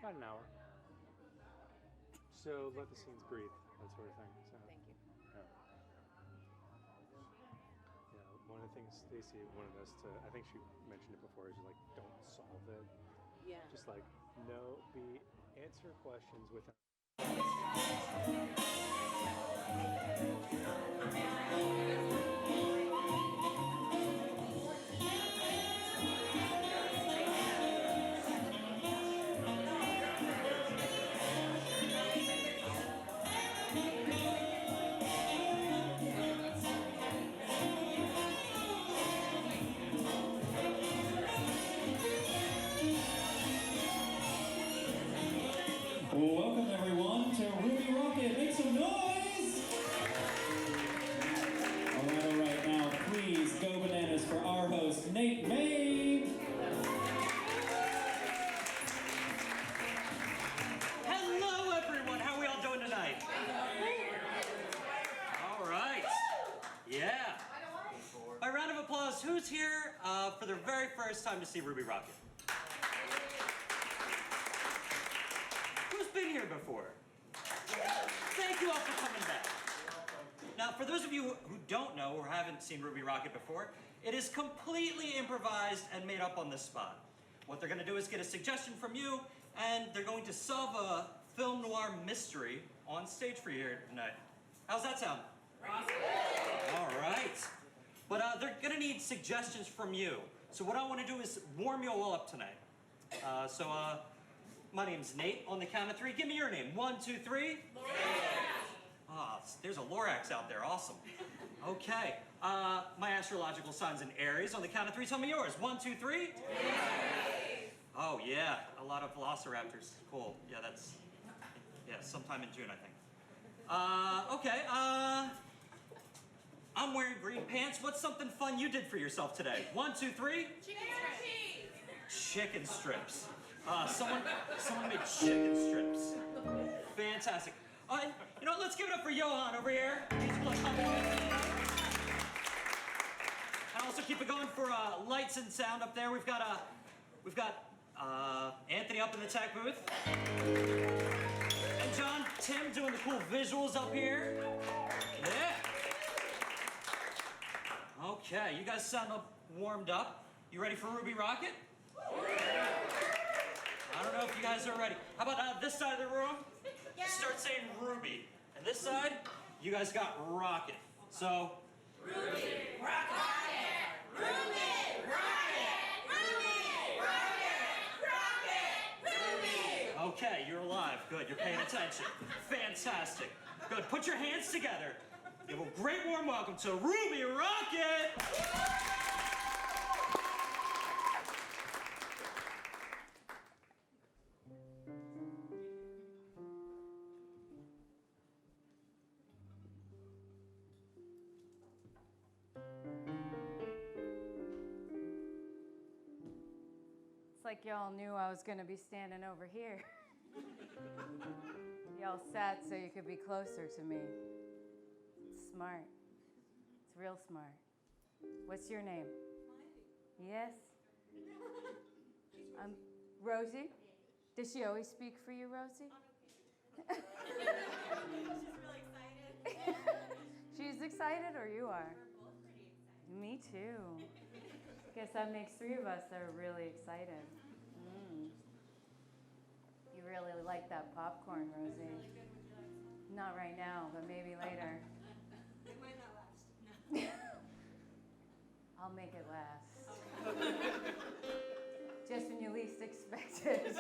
about an hour. So let the scenes breathe, that sort of thing. So, Thank you. Yeah. Yeah, one of the things Stacey wanted us to, I think she mentioned it before, is like, don't solve it. Yeah. Just like, answer questions with Welcome everyone to Ruby Rocket. Make some noise! Alright, now please go bananas for our host, Nate May. Hello everyone, how are we all doing tonight? Alright, yeah. By round of applause, who's here for their very first time to see Ruby Rocket? Been here before. Thank you all for coming back. Now, for those of you who don't know or haven't seen Ruby Rocket before, it is completely improvised and made up on the spot. What they're going to do is get a suggestion from you, and they're going to solve a film noir mystery on stage for you here tonight. How's that sound? All right. But they're going to need suggestions from you. So what I want to do is warm you all up tonight. My name's Nate. On the count of three, give me your name. 1, 2, 3. Lorax. There's a Lorax out there. Awesome. Okay. My astrological sign's in Aries. On the count of three, tell me yours. 1, 2, 3. Oh, yeah. A lot of velociraptors. Cool. Yeah, that's... Yeah, sometime in June, I think. Okay. I'm wearing green pants. What's something fun you did for yourself today? 1, 2, 3. Chicken strips. Chicken strips. Someone made chicken strips. Fantastic. You know what, let's give it up for Johan over here. And also keep it going for lights and sound up there. We've got Anthony up in the tech booth. And John, Timm doing the cool visuals up here. Yeah. Okay, you guys sound warmed up. You ready for Ruby Rocket? I don't know if you guys are ready. How about this side of the room? Yeah. Start saying Ruby. And this side, you guys got Rocket. So, Ruby, Rocket, Ruby, Rocket, Ruby, Rocket, Rocket, Ruby. Okay, you're alive. Good, you're paying attention. Fantastic. Good, put your hands together. Give a great warm welcome to Ruby Rocket. It's like y'all knew I was gonna be standing over here. Y'all sat so you could be closer to me. It's smart. It's real smart. What's your name? Yes? I'm Rosie. Does she always speak for you, Rosie? She's really excited. She's excited, or you are? We're both pretty excited. Me too. Guess that makes three of us that are really excited. You really like that popcorn, Rosie. It's really good. Would you like some? Not right now, but maybe later. It might not last. No. I'll make it last. Just when you least expect it,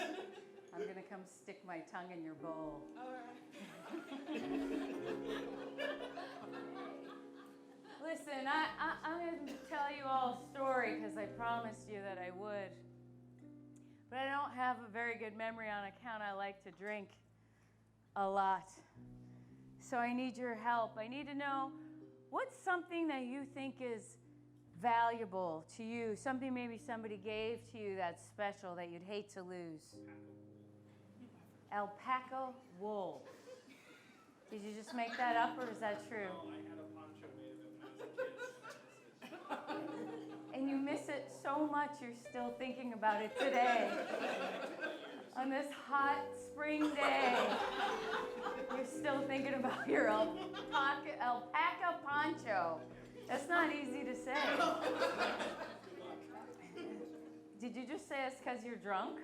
I'm gonna come stick my tongue in your bowl. All right. Listen, I'm gonna tell you all a story because I promised you that I would. But I don't have a very good memory on account I like to drink a lot. So I need your help. I need to know what's something that you think is valuable to you, something maybe somebody gave to you that's special that you'd hate to lose. Alpaca wool. Did you just make that up, or is that true? No, I had a poncho made of it when I was a kid. And you miss it so much you're still thinking about it today. On this hot spring day, you're still thinking about your alpaca poncho. That's not easy to say. Did you just say it's because you're drunk?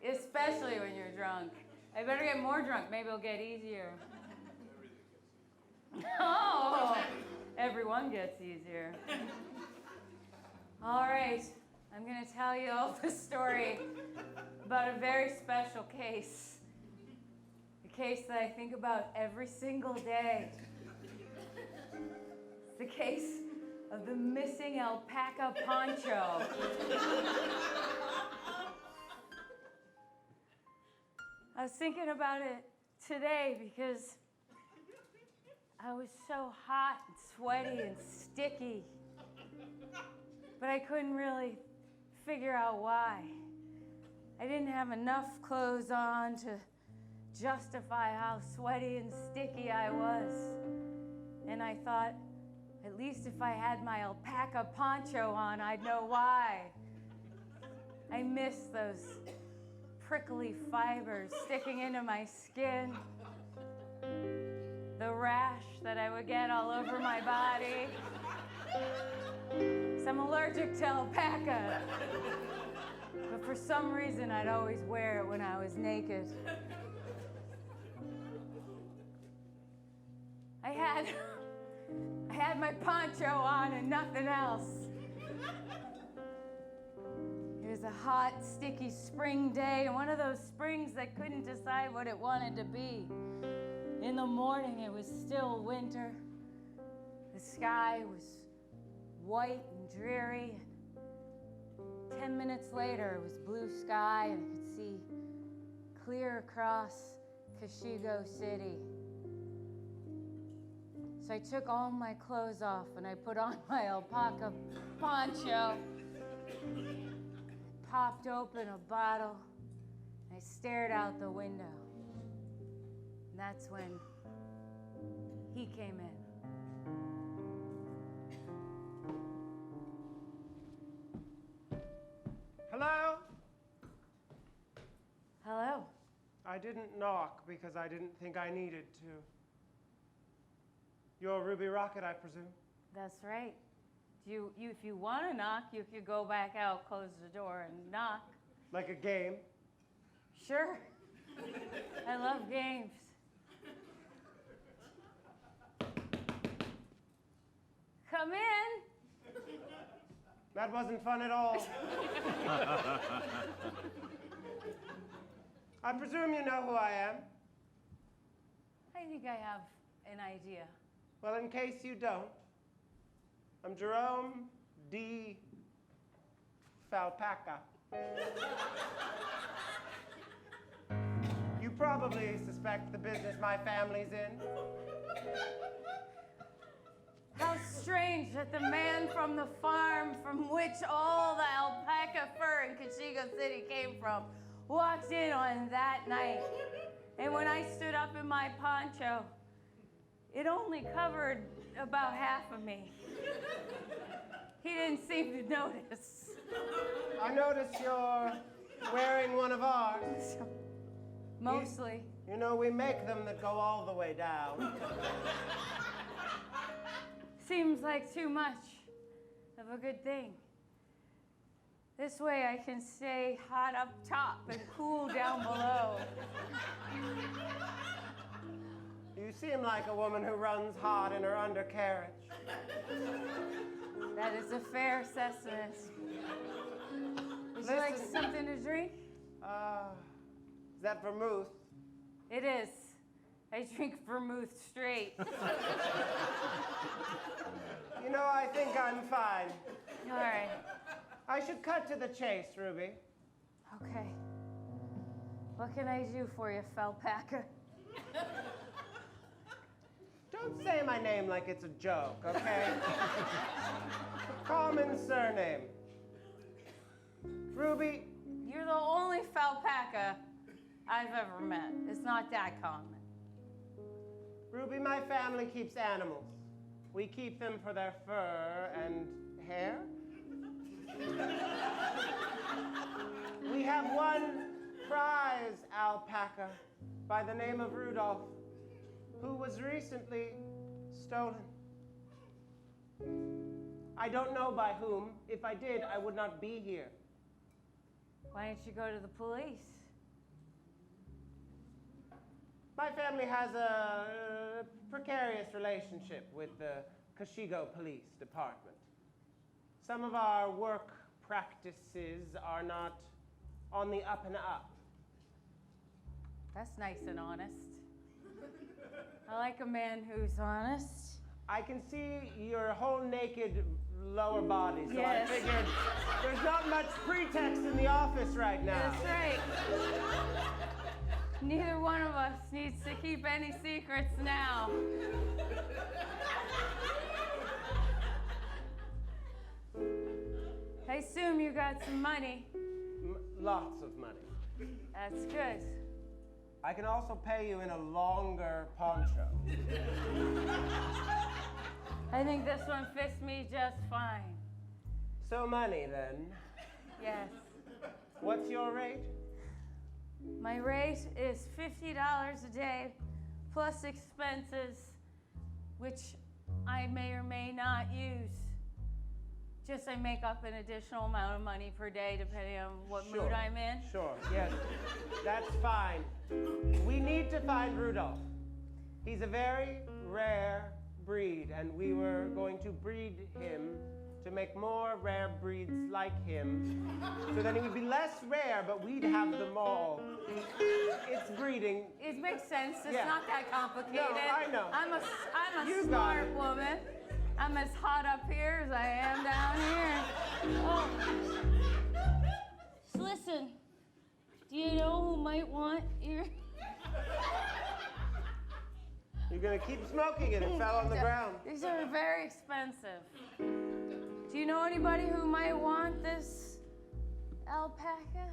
Especially when you're drunk. I better get more drunk. Maybe it'll get easier. Oh, everyone gets easier. All right, I'm going to tell you all the story about a very special case. A case that I think about every single day. It's the case of the missing alpaca poncho. I was thinking about it today because I was so hot and sweaty and sticky, but I couldn't really figure out why. I didn't have enough clothes on to justify how sweaty and sticky I was. And I thought, at least if I had my alpaca poncho on, I'd know why. I miss those prickly fibers sticking into my skin, the rash that I would get all over my body. 'Cause I'm allergic to alpaca. But for some reason, I'd always wear it when I was naked. I had my poncho on and nothing else. It was a hot, sticky spring day, and one of those springs that couldn't decide what it wanted to be. In the morning, it was still winter. The sky was white and dreary. 10 minutes later, it was blue sky, and I could see clear across Kashigo City. So I took all my clothes off, and I put on my alpaca poncho, popped open a bottle, and I stared out the window. And that's when he came in. Hello? Hello. I didn't knock because I didn't think I needed to. You're Ruby Rocket, I presume? That's right. If you want to knock, you could go back out, close the door, and knock. Like a game? Sure. I love games. Come in. That wasn't fun at all. I presume you know who I am. I think I have an idea. Well, in case you don't, I'm Jerome D. Falpaca. You probably suspect the business my family's in. How strange that the man from the farm from which all the alpaca fur in Kashigo City came from walked in on that night. And when I stood up in my poncho, it only covered about half of me. He didn't seem to notice. I notice you're wearing one of ours. Mostly. You know, we make them that go all the way down. Seems like too much of a good thing. This way I can stay hot up top and cool down below. You seem like a woman who runs hot in her undercarriage. That is a fair assessment. Would you like something to drink? Is that vermouth? It is. I drink vermouth straight. You know, I think I'm fine. All right. I should cut to the chase, Ruby. Okay. What can I do for you, Falpaca? Don't say my name like it's a joke, okay? It's a common surname. Ruby, You're the only Falpaca I've ever met. It's not that common. Ruby, my family keeps animals. We keep them for their fur and hair. We have one prize alpaca by the name of Rudolph, who was recently stolen. I don't know by whom. If I did, I would not be here. Why don't you go to the police? My family has a precarious relationship with the Kashigo Police Department. Some of our work practices are not on the up and up. That's nice and honest. I like a man who's honest. I can see your whole naked lower body, so Yes. I figured there's not much pretext in the office right now. That's right. Neither one of us needs to keep any secrets now. I assume you got some money. Lots of money. That's good. I can also pay you in a longer poncho. I think this one fits me just fine. So money then. Yes. What's your rate? My rate is $50 a day plus expenses, which I may or may not use. Just I make up an additional amount of money per day depending on what mood I'm in. Sure, yes. That's fine. We need to find Rudolph. He's a very rare breed, and we were going to breed him to make more rare breeds like him, so then he would be less rare, but we'd have them all. It's breeding. It makes sense. It's Yeah. not that complicated. No, I know. I'm a You got smart it. woman. I'm as hot up here as I am down here. Oh. So listen, do you know who might want your... You're gonna keep smoking it. It fell on the ground. These are very expensive. Do you know anybody who might want this alpaca?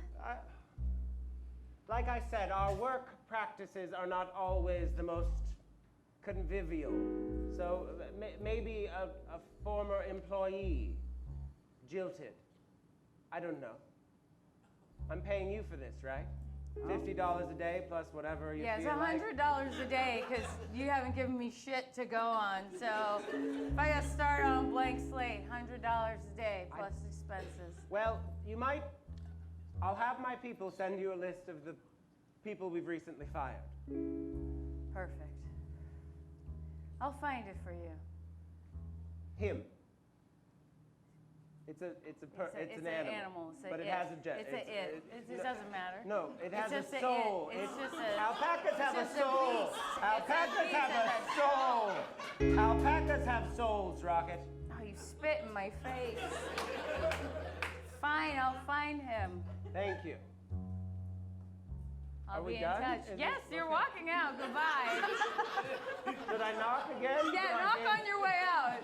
Like I said, our work practices are not always the most convivial. So maybe a former employee, jilted. I don't know. I'm paying you for this, right? $50 a day plus whatever you Yeah, it's feel like. $100 a day because you haven't given me shit to go on. So if I got started on a blank slate, $100 a day plus expenses. Well, you might. I'll have my people send you a list of the people we've recently fired. Perfect. I'll find it for you. Him. It's an animal. It's a but it it. has a jet. It's a it. It doesn't matter. No, it has just a a soul. it. It's just a- Alpacas have it's a just a soul. beast. It's a Alpacas beast have that a soul. Alpacas have souls, Rocket. Oh, you spit in my face. Fine, I'll find him. Thank you. I'll Are we be done? in touch. Is Yes, this- you're okay. walking out. Goodbye. Should I knock again? Yeah, knock on your way out.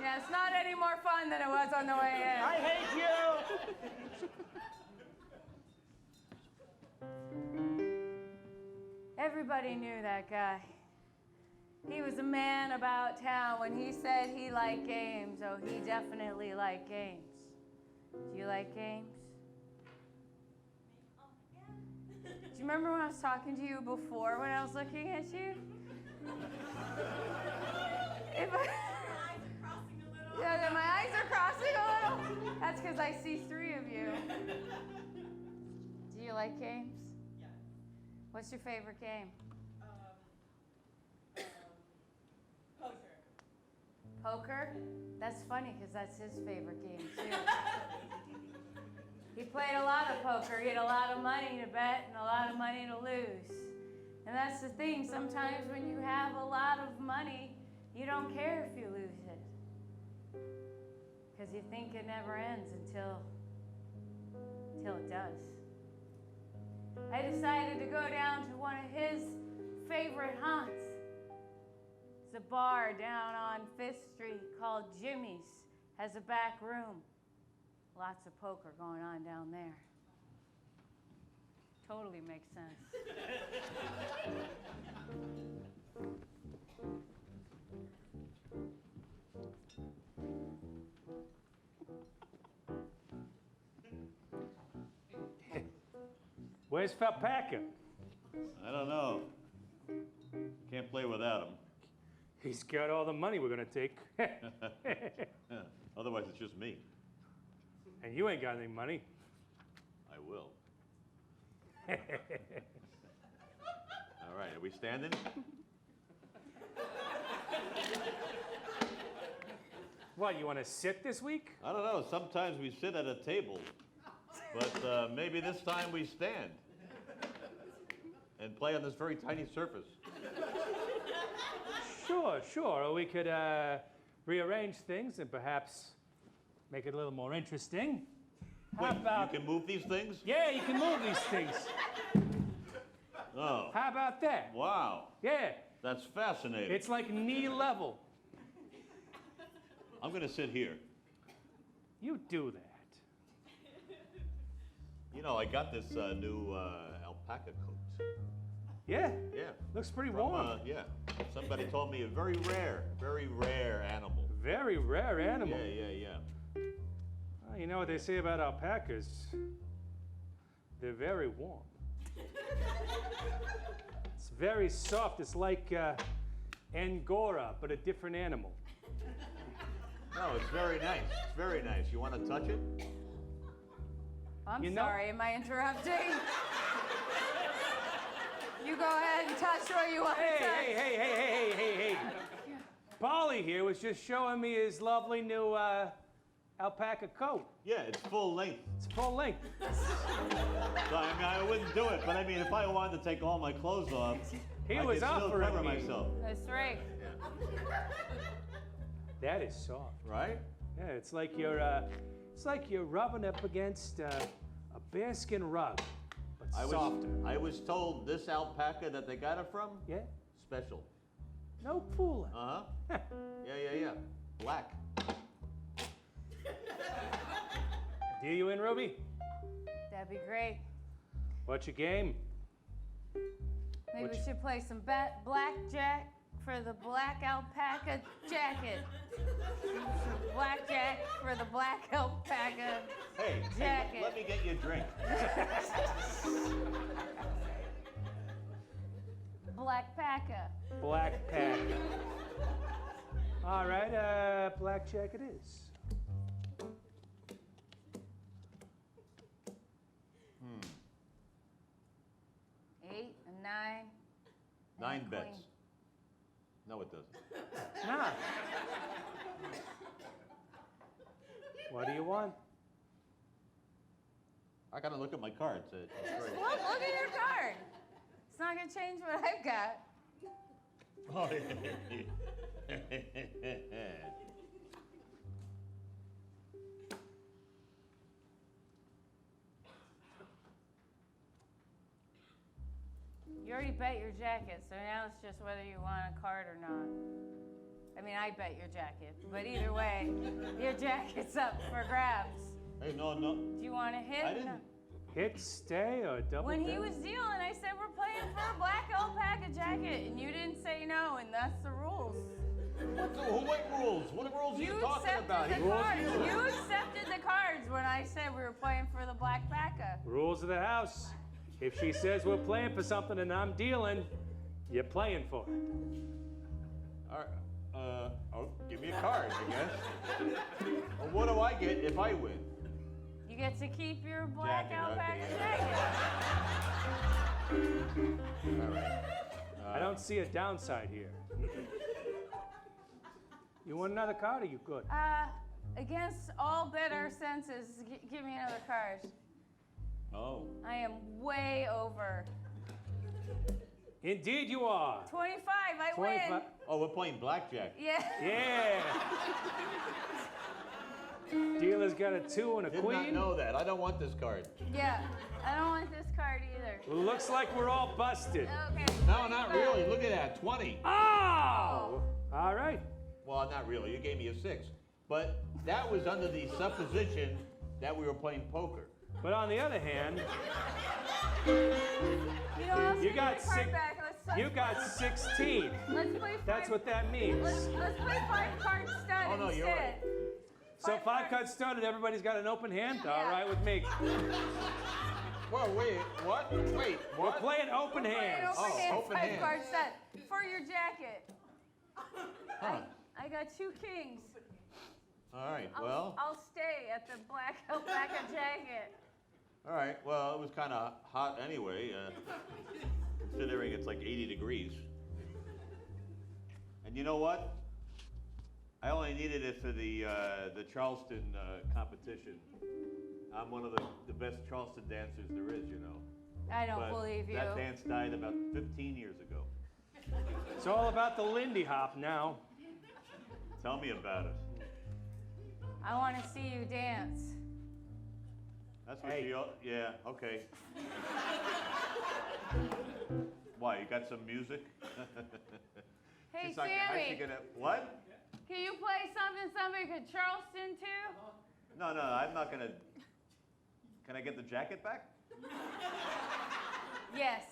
Yeah, it's not any more fun than it was on the way in. I hate you. Everybody knew that guy. He was a man about town. When he said he liked games, oh, he definitely liked games. Do you like games? Do you remember when I was talking to you before when I was looking at you? If I- Yeah, my eyes are crossing a little. That's because I see three of you. Do you like games? Yes. What's your favorite game? Poker. Poker? That's funny because that's his favorite game too. He played a lot of poker. He had a lot of money to bet and a lot of money to lose. And that's the thing. Sometimes when you have a lot of money, you don't care if you lose it. Because you think it never ends until it does. I decided to go down to one of his favorite haunts. It's a bar down on 5th Street called Jimmy's. Has a back room. Lots of poker going on down there. Totally makes sense. Where's Alpaca? I don't know. Can't play without him. He's got all the money we're gonna take. Otherwise, it's just me. And you ain't got any money. I will. All right, are we standing? What, you wanna sit this week? I don't know. Sometimes we sit at a table, but maybe this time we stand and play on this very tiny surface. Sure. Or we could rearrange things and perhaps make it a little more interesting. Wait, How about... you can move these things? Yeah, you can move these things. Oh, How about that? wow. Yeah, That's fascinating. it's like knee level. I'm going to sit here. You do that. You know, I got this new alpaca coat. Yeah, Yeah. looks pretty From, warm. yeah. Somebody told me a very rare animal. Very rare animal. Yeah. Well, you know what they say about alpacas? They're very warm. It's very soft. It's like Angora, but a different animal. No, it's very nice. It's very nice. You want to touch it? I'm You know- sorry, am I interrupting? You go ahead and touch what you want to touch. Hey. Polly here was just showing me his lovely new alpaca coat. Yeah, it's full length. It's full length. So, I mean, I wouldn't do it, but I mean, if I wanted to take all my clothes off, He I was could still offering cover me. myself. That's right. That is soft. Right? Yeah, it's like you're rubbing up against a bearskin rug, but softer. I was told this alpaca that they got it from, Yeah? special. No fooling. Uh-huh. Yeah. Black. Deal you in, Ruby? That'd be great. What's your game? Maybe Which- we should play some blackjack for the black alpaca jacket. Blackjack for the black alpaca Hey, jacket. let me get you a drink. Black paca. Black pack. All right, blackjack it is. 8 and 9. 9 and bets. queen. No, it doesn't. Nah. What do you want? I gotta look at my cards. It's great. Look at your card. It's not gonna change what I've got. Oh, You already bet your jacket, so now it's just whether you want a card or not. I mean, I bet your jacket, but either way, your jacket's up for grabs. Hey, no. Do you want to hit? I didn't. Hit, stay, or double When he down? was dealing, I said we're playing for a black alpaca jacket, and you didn't say no, and that's the rules. What rules? What rules are you talking about? accepted the cards. You accepted the cards when I said we were playing for the black alpaca. Rules of the house. If she says we're playing for something and I'm dealing, you're playing for it. All right. Oh, give me a card, I guess. Well, what do I get if I win? You get to keep your black Jacket, alpaca okay, jacket. All right. I don't see a downside here. You want another card or you good? Against all better senses, give me another card. Oh. I am way over. Indeed you are. 25, I win. Oh, we're playing blackjack. Yeah. Yeah. Dealer's got a 2 and a Did queen. not know that. I don't want this card. Yeah. I don't want this card either. Looks like we're all busted. Okay. No, not really. Look at that. 20. Oh! All right. Well, not really. You gave me a 6. But that was under the supposition that we were playing poker. But on the other hand, You know, I'll You take got my card six- back. you got 16. Let's play 5. That's what that means. Let's play 5 cards stud Oh, no, you're instead. So Five 5 cards. cards started, everybody's got an open hand? Yeah. All right with me. Whoa, wait, what? Wait, We're what? playing open hands. Open hands, open five hands. card set for your jacket. Huh. I got 2 kings. All right, well, I'll stay at the black alpaca jacket. all right, well, it was kind of hot anyway, considering it's like 80 degrees. And you know what? I only needed it for the Charleston competition. I'm one of the best Charleston dancers there is, you know. I don't But believe you. that dance died about 15 years ago. It's all about the Lindy Hop now. Tell me about it. I want to see you dance. That's what Hey. yeah, okay. Why, you got some music? Hey, She's like, how's she Sammy, gonna, what? can you play something could Charleston too? No, I'm not gonna, can I get the jacket back? Yes.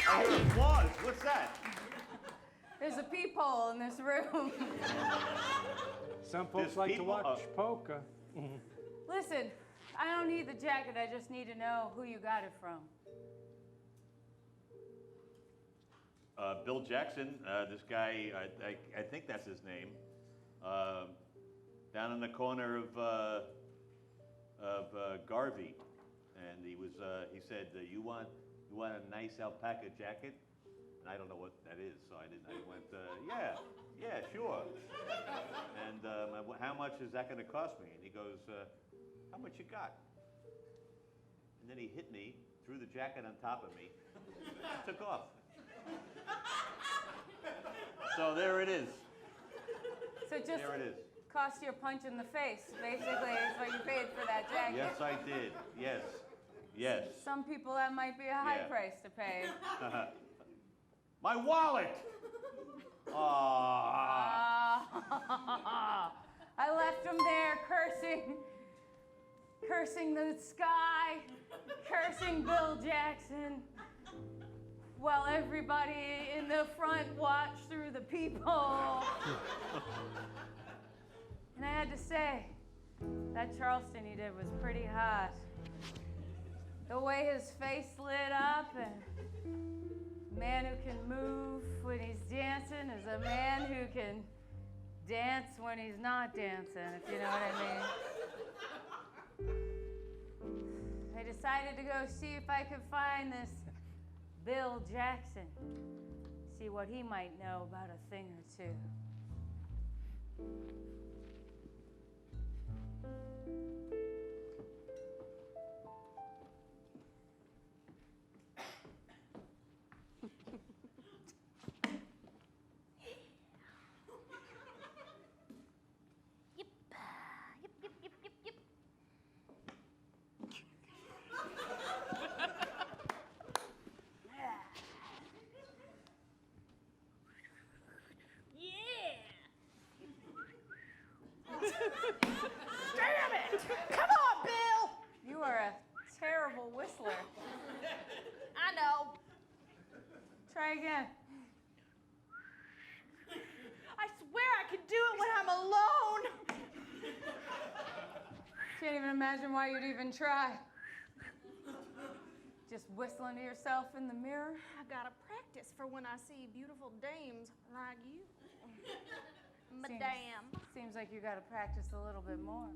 I hear applause, what's that? There's a peephole in this room. Some folks There's like to people- watch polka. Listen, I don't need the jacket. I just need to know who you got it from. Bill Jackson, this guy, I think that's his name, down in the corner of Garvey, and he said, you want a nice alpaca jacket? And I don't know what that is, so I went, yeah, sure. And how much is that going to cost me? And he goes, how much you got? And then he hit me, threw the jacket on top of me, took off. So there it is. So just There it is. cost you a punch in the face, basically, is what you paid for that jacket. Yes, I did. Yes. Some people, that might be a high Yeah. price to pay. My wallet! I left him there cursing the sky, cursing Bill Jackson, while everybody in the front watched through the peephole. And I had to say, that Charleston he did was pretty hot. The way his face lit up, and a man who can move when he's dancing is a man who can dance when he's not dancing, if you know what I mean. I decided to go see if I could find this Bill Jackson, see what he might know about a thing or two. Damn it! Come on, Bill! You are a terrible whistler. I know. Try again. I swear I can do it when I'm alone. Can't even imagine why you'd even try. Just whistling to yourself in the mirror. I gotta practice for when I see beautiful dames like you. Madame. Seems like you gotta practice a little bit more.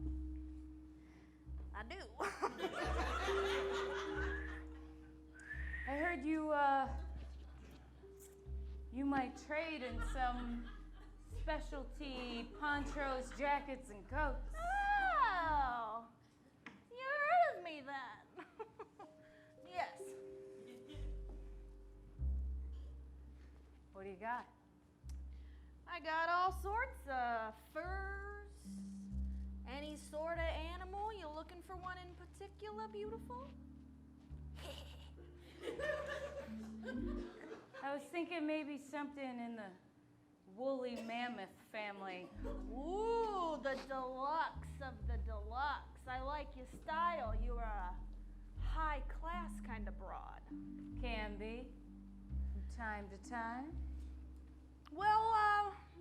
I do. I heard you might trade in some specialty ponchos, jackets, and coats. Oh, you heard of me then? Yes. What do you got? I got all sorts of furs. Any sort of animal. You looking for one in particular, beautiful? I was thinking maybe something in the woolly mammoth family. Ooh, the deluxe of the deluxe. I like your style. You are a high class kind of broad. Can be, from time to time. Well,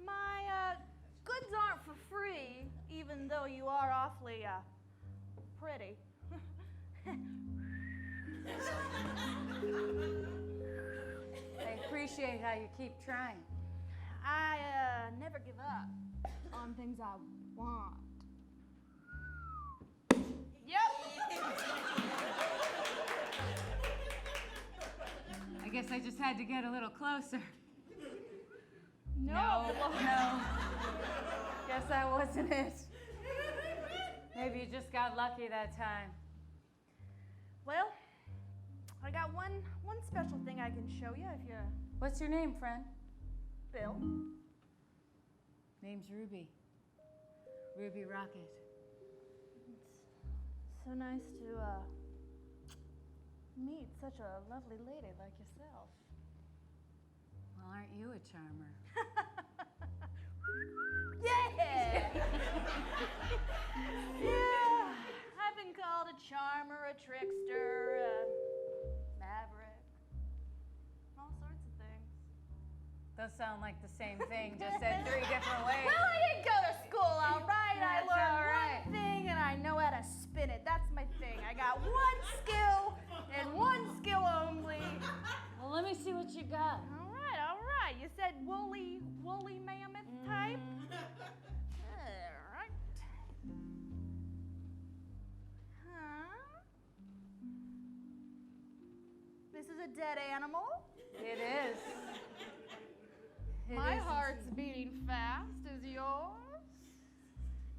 my goods aren't for free, even though you are awfully pretty. I appreciate how you keep trying. I never give up on things I want. Yep. I guess I just had to get a little closer. No. No. Guess that wasn't it. Maybe you just got lucky that time. Well, I got one special thing I can show you if you're What's your name, friend? Bill. Name's Ruby. Ruby Rocket. It's so nice to meet such a lovely lady like yourself. Well, aren't you a charmer? Yeah! Yeah, I've been called a charmer, a trickster, a maverick, all sorts of things. Those sound like the same thing, just said 3 different ways. Well, I didn't go to school, all right? I That's learned all right. one thing and I know how to spin it. That's my thing. I got one skill and one skill only. Well, let me see what you got. All right. You said woolly mammoth type? All right. Huh? This is a dead animal. It is. It My is heart's indeed. beating fast. Is yours?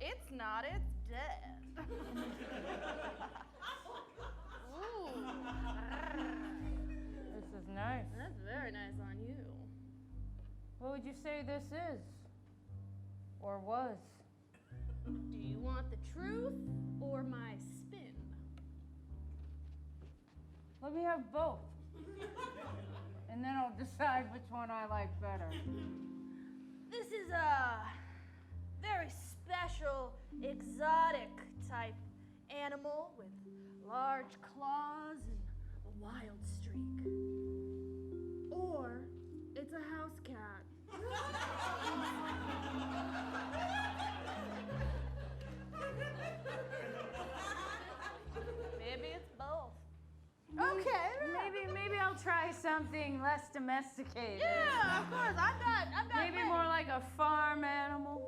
It's not. It's dead. Ooh. This is nice. That's very nice on you. What would you say this is? Or was? Do you want the truth or my spin? Let me have both. And then I'll decide which one I like better. This is a very special, exotic type animal with large claws and a wild streak. Or it's a house cat. Maybe it's both. Okay. Maybe I'll try something less domesticated. Yeah, of course. I've got. Maybe many. more like a farm animal.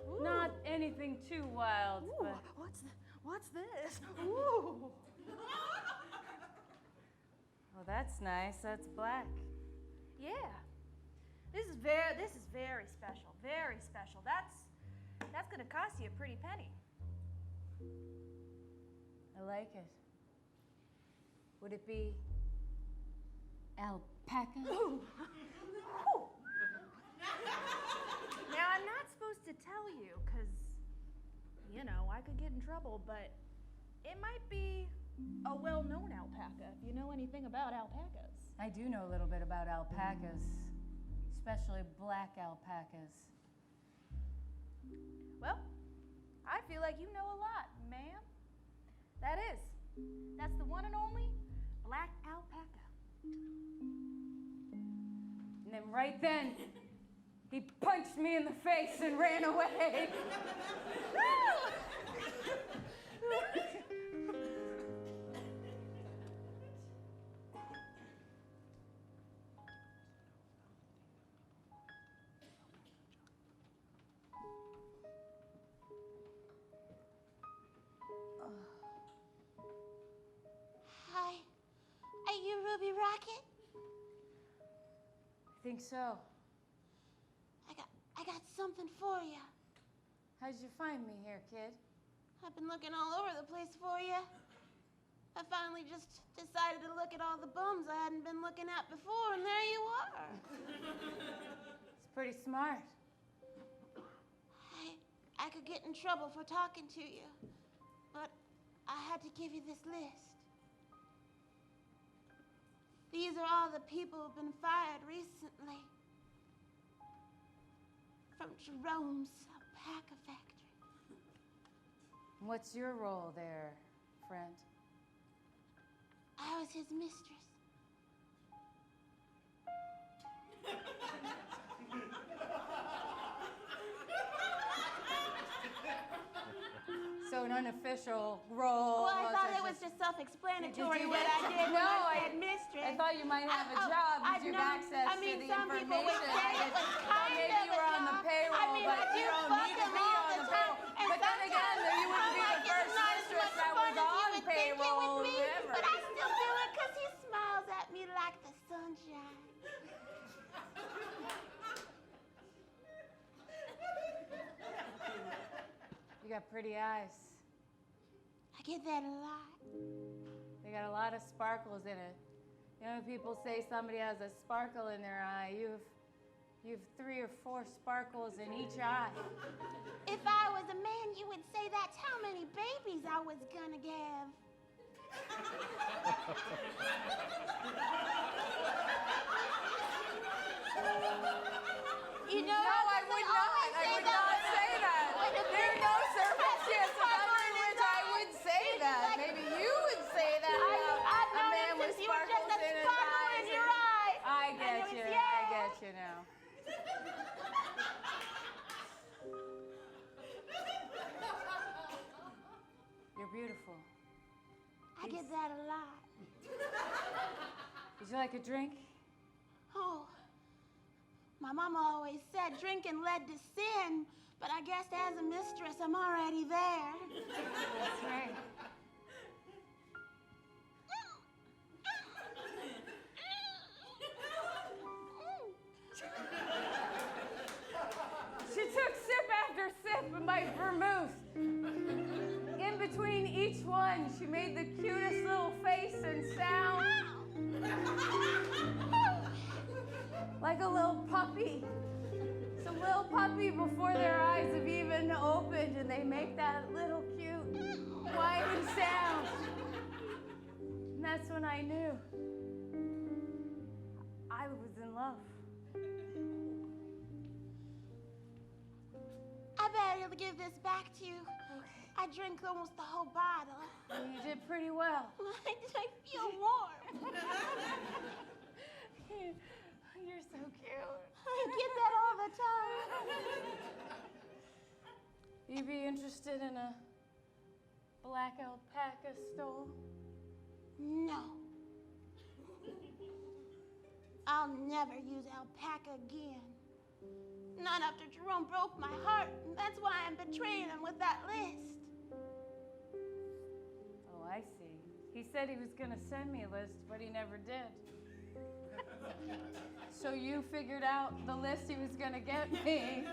Ooh. Not anything too wild, Ooh, but what's this? Ooh. well, that's nice. That's black. Yeah. This is very special. Very special. That's gonna cost you a pretty penny. I like it. Would it be alpaca? Ooh. Now I'm not supposed to tell you, cause I could get in trouble, but it might be a well-known alpaca. If you know anything about alpacas. I do know a little bit about alpacas, especially black alpacas. Well, I feel like you know a lot, ma'am. That's the one and only black alpaca. And then right then, he punched me in the face and ran away. Hi. Are you Ruby Rocket? I think so. I got something for you. How'd you find me here, kid? I've been looking all over the place for you. I finally just decided to look at all the bums I hadn't been looking at before, and there you are. It's pretty smart. I could get in trouble for talking to you, but I had to give you this list. These are all the people who've been fired recently. From Jerome's alpaca factory. What's your role there, friend? I was his mistress. So an unofficial role. Well, I thought it was just self-explanatory what I did when I said mistress. I thought you might have a job because you have access to the some people would information. say it was kind Maybe of you were a on the job. payroll, I mean, but I do you don't fuck need to him be all on the the time. payroll. And But then again, sometimes you wouldn't be I'm the like, first it's not as mistress much that fun was as you on would think it payroll would be, ever. but I still do it because he smiles at me like the sunshine. You got pretty eyes. I get that a lot. They got a lot of sparkles in it. You know, when people say somebody has a sparkle in their eye, you have 3 or 4 sparkles in each eye. If I was a man, you would say that's how many babies I was gonna give. You know, No, I would not. I would not say that. There are no circumstances under which I would say that. Maybe you would say that I've about a known man him with since you were just sparkles a in his sparkle eyes. in your eye. I And get it you. was- I get you now. You're beautiful. I get that a lot. Would you like a drink? Oh, my mama always said drinking led to sin, but I guess as a mistress, I'm already there. That's right. She took sip after sip of my vermouth. In between each one, she made the cutest little face and sound. Like a little puppy. It's a little puppy before their eyes have even opened, and they make that little cute whining sound. And that's when I knew I was in love. I better give this back to you. I drank almost the whole bottle. You did pretty well. I feel warm. You're so cute. I get that all the time. You'd be interested in a black alpaca stole? No. I'll never use alpaca again. Not after Jerome broke my heart. That's why I'm betraying him with that list. Oh, I see. He said he was gonna send me a list, but he never did. So you figured out the list he was gonna get me,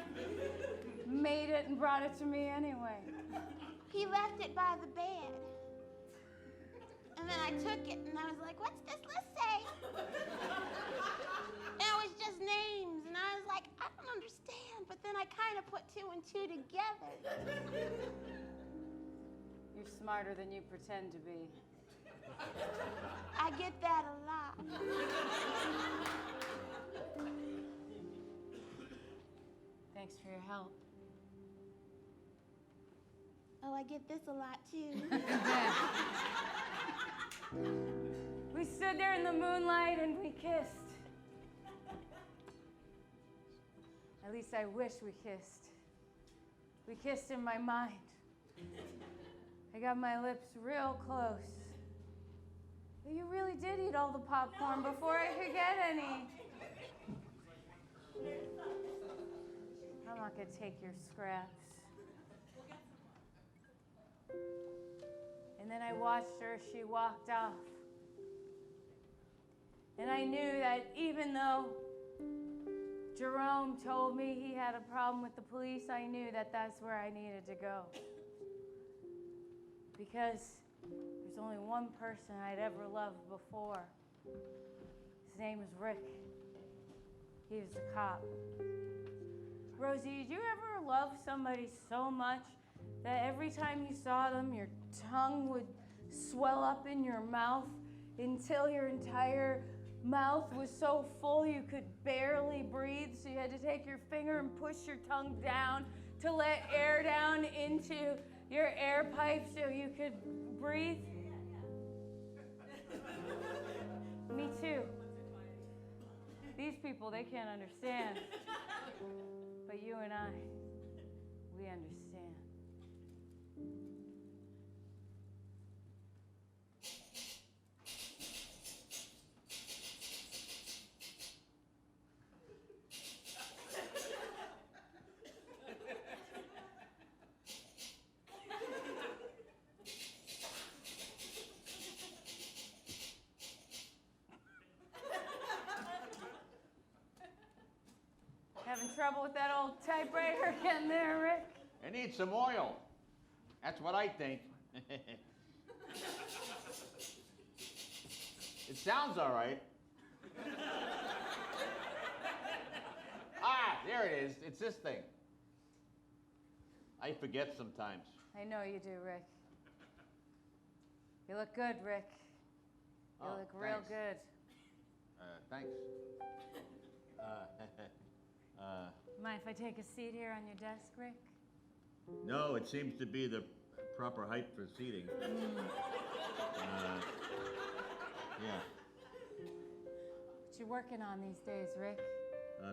made it, and brought it to me anyway. He left it by the bed. And then I took it and I was like, what's this list say? And it was just names. And I was like, I don't understand. But then I kind of put 2 and 2 together. You're smarter than you pretend to be. I get that a lot. Thanks for your help. Oh, I get this a lot too. We stood there in the moonlight and we kissed. At least I wish we kissed. We kissed in my mind. I got my lips real close. But you really did eat all the popcorn before I could get any. I'm not gonna take your scraps. And then I watched her, she walked off. And I knew that even though Jerome told me he had a problem with the police, I knew that that's where I needed to go. Because there's only one person I'd ever loved before. His name was Rick. He was a cop. Rosie, did you ever love somebody so much that every time you saw them, your tongue would swell up in your mouth until your entire mouth was so full you could barely breathe, so you had to take your finger and push your tongue down to let air down into your air pipe so you could breathe? Me too. These people, they can't understand. But you and I, we understand. Having trouble with that old typewriter again there, Rick? It needs some oil. That's what I think. It sounds all right. Ah, there it is. It's this thing. I forget sometimes. I know you do, Rick. You look good, Rick. You Oh, look real thanks. good. Thanks. Mind if I take a seat here on your desk, Rick? No, it seems to be the proper height for seating. Yeah. What you working on these days, Rick?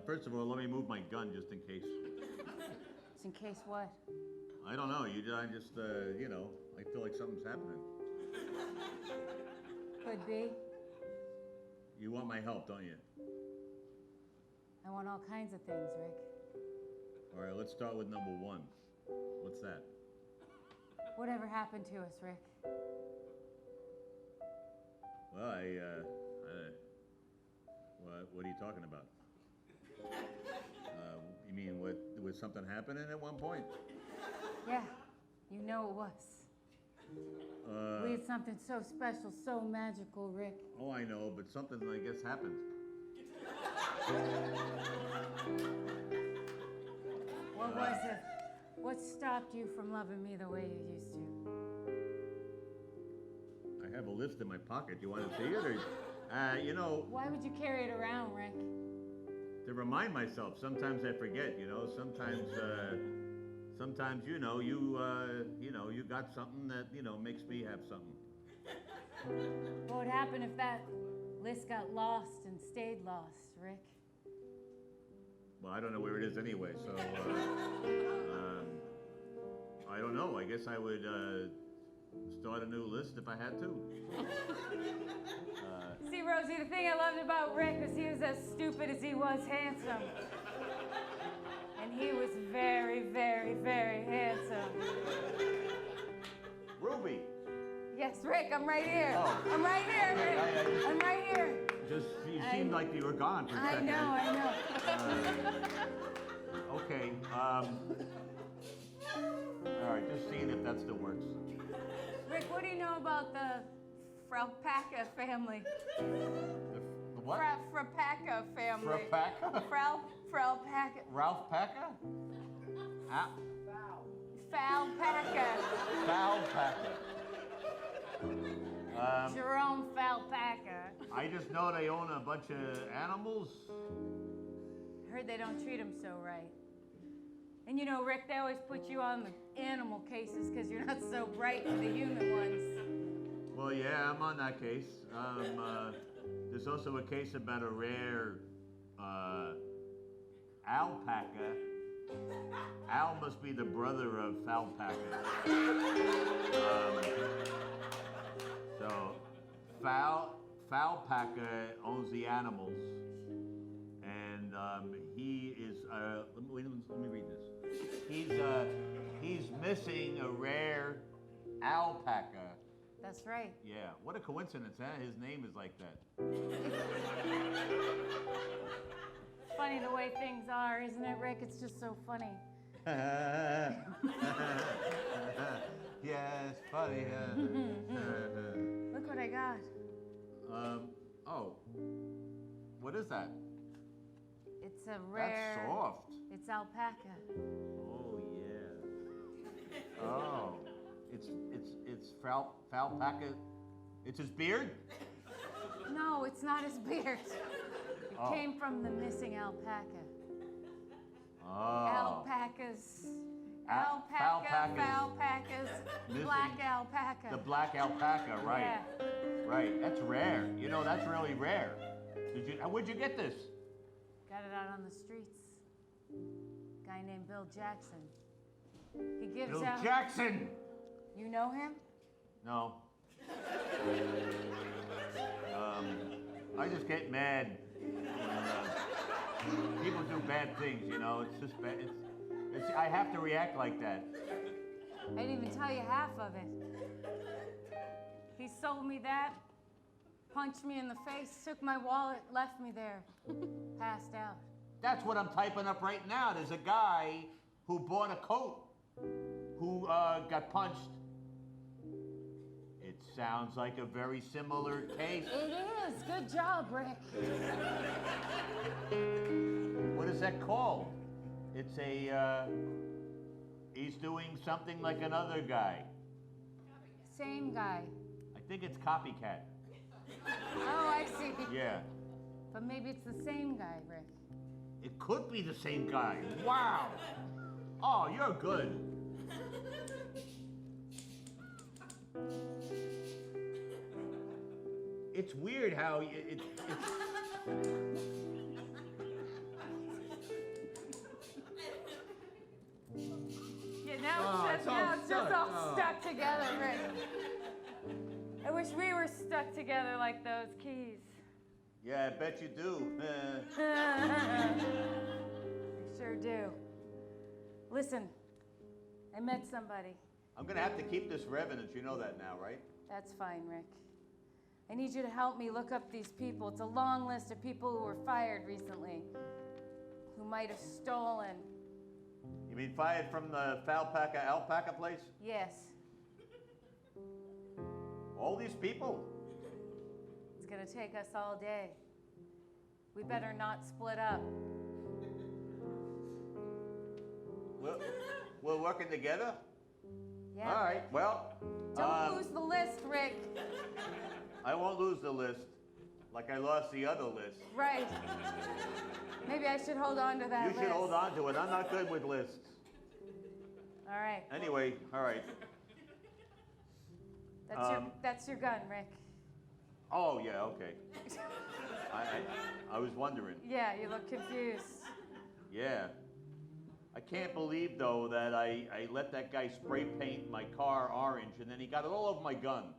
First of all, let me move my gun just in case. Just in case what? I don't know. I just, you know, I feel like something's happening. Could be. You want my help, don't you? I want all kinds of things, Rick. All right, let's start with number one. What's that? Whatever happened to us, Rick? Well, what are you talking about? You mean was something happening at one point? Yeah, you know it was. We had something so special, so magical, Rick. Oh, I know, but something, I guess, happened. What was it? What stopped you from loving me the way you used to? I have a list in my pocket. You want to see it? Or, you know, Why would you carry it around, Rick? to remind myself. Sometimes I forget, you know. Sometimes you know, you got something that, you know, makes me have something. What would happen if that list got lost and stayed lost, Rick? Well, I don't know where it is anyway, so I don't know. I guess I would start a new list if I had to. See, Rosie, the thing I loved about Rick was he was as stupid as he was handsome. And he was very, very, very handsome. Ruby. Yes, Rick, I'm right here. Oh. I'm right here, Rick. I'm right here. Just you seemed like you were gone for a I second. know. Okay. All right, just seeing if that still works. Rick, what do you know about the Fralpaca family? The what? Fralpaca family. Fralpaca? Fralpaca. Ralph Packer? Falpaca. Falpaca. Jerome Falpaca. I just know they own a bunch of animals. Heard they don't treat them so right. And you know, Rick, they always put you on the animal cases because you're not so bright with the human ones. Well, yeah, I'm on that case. There's also a case about a rare alpaca. Al must be the brother of Falpaca. So, Falpaca owns the animals, and he is. Let me read this. He's missing a rare alpaca. That's right. Yeah, what a coincidence, huh? His name is like that. Funny the way things are, isn't it, Rick? It's just so funny. Yes, funny. Look what I got. Oh, what is that? It's a rare. That's soft. It's alpaca. Oh yeah. Oh, it's Falpaca. It's his beard. No, it's not his beard. It came from the missing alpaca. Oh. Alpacas. Alpacas. Alpacas. Missing. Black alpaca. The black alpaca, right. Yeah. Right, that's rare. You know, that's really rare. Where'd you get this? Got it out on the streets. Guy named Bill Jackson. He gives Bill out. Jackson! You know him? No. I just get mad when people do bad things, you know. It's just bad. I have to react like that. I didn't even tell you half of it. He sold me that, punched me in the face, took my wallet, left me there, passed out. That's what I'm typing up right now. There's a guy who bought a coat who got punched. It sounds like a very similar case. It is. Good job, Rick. What is that called? It's a, he's doing something like another guy. Same guy. I think it's copycat. Oh, I see. Yeah. But maybe it's the same guy, Rick. It could be the same guy. Wow. Oh, you're good. It's weird how it's. Yeah, now it's just all stuck together, Rick. I wish we were stuck together like those keys. Yeah, I bet you do. I sure do. Listen, I met somebody. I'm gonna have to keep this revenant. You know that now, right? That's fine, Rick. I need you to help me look up these people. It's a long list of people who were fired recently, who might have stolen. You mean fired from the alpaca place? Yes, All these people? it's gonna take us all day. We better not split up. We're working together? Yeah. All right, well. Don't lose the list, Rick. I won't lose the list like I lost the other list. Right. Maybe I should hold on to that You list. should hold on to it. I'm not good with lists. All right. Anyway, all right. That's your gun, Rick. Oh, yeah, okay. I was wondering. Yeah, you look confused. Yeah. I can't believe, though, that I let that guy spray paint my car orange, and then he got it all over my gun.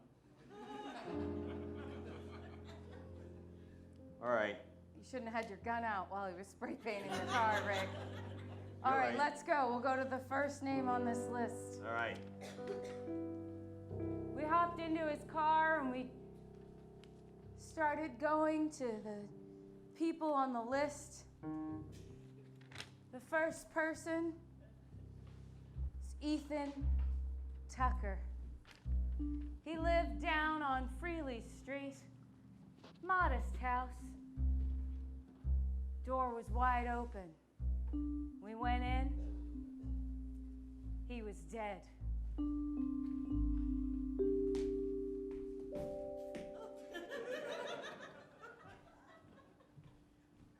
All right. You shouldn't have had your gun out while he was spray painting your car, Rick. All You're right, right. let's go. We'll go to the first name on this list. All right. We hopped into his car and we started going to the people on the list. The first person is Ethan Tucker. He lived down on Freely Street. Modest house. Door was wide open. We went in. He was dead.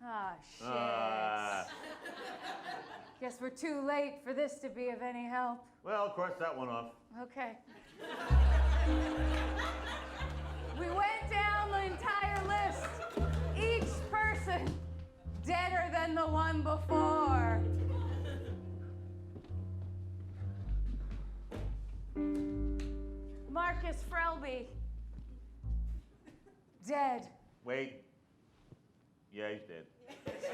Ah, shit. Guess we're too late for this to be of any help. Well, cross that one off. Okay. We went down the entire list. Each person deader than the one before. Marcus Frelby. Dead. Wait. Yeah, he's dead. Just